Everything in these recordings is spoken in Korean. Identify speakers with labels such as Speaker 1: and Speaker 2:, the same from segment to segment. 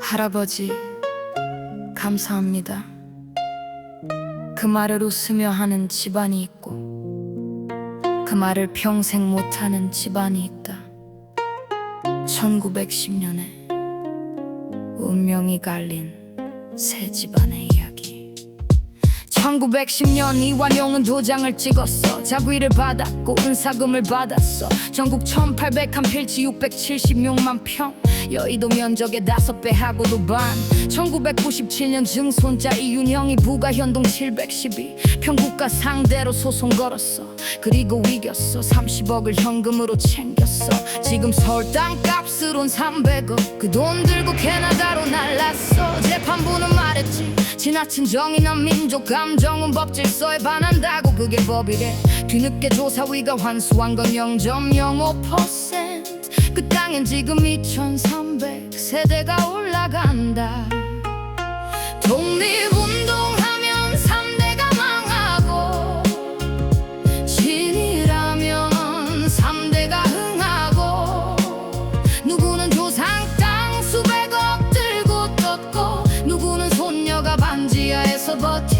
Speaker 1: 할아버지, 감사합니다. 그 말을 웃으며 하는 집안이 있고 그 말을 평생 못하는 집안이 있다. 1910년에 운명이 갈린 새 집안의 이야기. 1910년 이완용은 도장을 찍었어. 자귀를 받았고 은사금을 받았어. 전국 1800한 필지 676만 평, 여의도 면적의 5배 하고도 반. 1997년 증손자 이윤영이 부가 현동 712 평국가 상대로 소송 걸었어. 그리고 이겼어. 30억을 현금으로 챙겼어. 지금 서울 땅값으론 300억. 그 돈 들고 캐나다로 날랐어. 재판부는 말했지, 지나친 정의나 민족 감정은 법질서에 반한다고. 그게 법이래. 뒤늦게 조사위가 환수한 건 0.05%. 그 땅엔 지금 2300 세대가 올라간다. 독립운동하면 3대가 망하고, 신이라면 3대가 흥하고, 누구는 조상 땅 수백억 들고 떴고, 누구는 손녀가 반지하에서 버텨.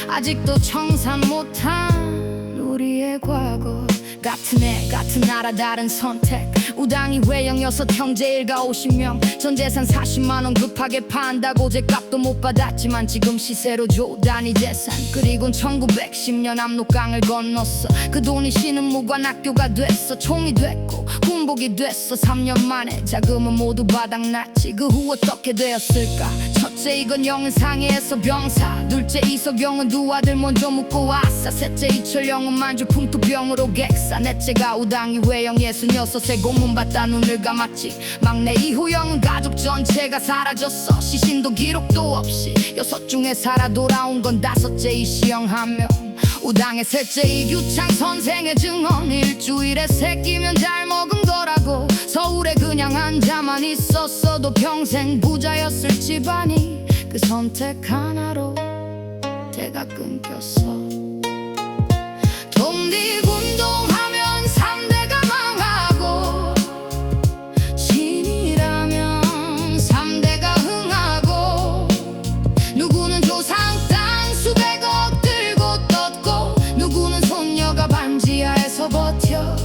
Speaker 1: 아직도 청산 못한 우리의 과거. 같은 애 같은 나라 다른 선택. 우당이 외형 6, 형제 일가 50명. 전 재산 40만원 급하게 판다고 제값도 못 받았지만 지금 시세로 줘 단위 재산. 그리곤 1910년 압록강을 건넜어. 그 돈이 신흥무관학교가 됐어. 총이 됐고 군복이 됐어. 3년 만에 자금은 모두 바닥났지. 그 후 어떻게 되었을까? 첫째 이건영은 상해에서 병사, 둘째 이석영은 두 아들 먼저 묻고 왔어. 셋째 이철영은 만주 풍토병으로 객사, 넷째가 우당이 외형 66세 고문 받다 눈을 감았지. 막내 이호영은 가족 전체가 사라졌어. 시신도 기록도 없이. 6 중에 살아 돌아온 건 5째 이시영 1명. 우당의 셋째 이규창 선생의 증언, 일주일에 3끼면 잘 먹은 거라고. 서울에 그냥 앉아만 있었어도 평생 부자였을 집안이 그 선택 하나로 대가 끊겼어. 독립운동하면 3대가 망하고, 신이라면 3대가 흥하고, 누구는 조상 땅 수백억 들고 떴고, 누구는 손녀가 반지하에서 버텨.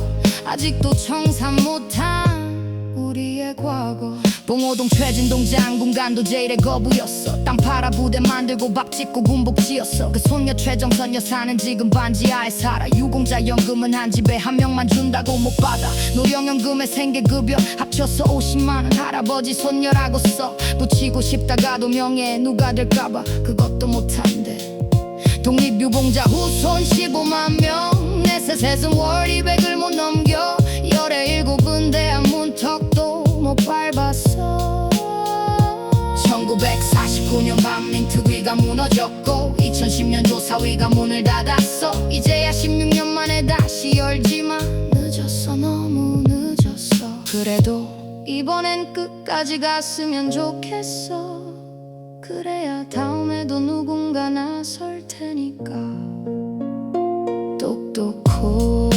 Speaker 1: 아직도 청산 못한 우리의 과거. 봉오동 최진동 장군간도 제일의 거부였어. 땅 팔아 부대 만들고 밥 짓고 군복 지었어. 그 손녀 최정선 여사는 지금 반지하에 살아. 유공자 연금은 한 집에 1명만 준다고 못 받아. 노령연금에 생계급여 합쳐서 50만원. 할아버지 손녀라고 써 붙이고 싶다가도 명예에 누가 될까봐 그것도 못한대. 독립유공자 후손 15만 명. 넷의 셋은 월 200을 못 넘겨. 17은 대학 문턱도 못 밟았어. 1949년 반민특위가 무너졌고 2010년 조사위가 문을 닫았어. 이제야 16년 만에 다시 열지만 늦었어, 너무 늦었어. 그래도 이번엔 끝까지 갔으면 좋겠어. 그래야 다음에도 누군가 나설 테니까. 똑똑호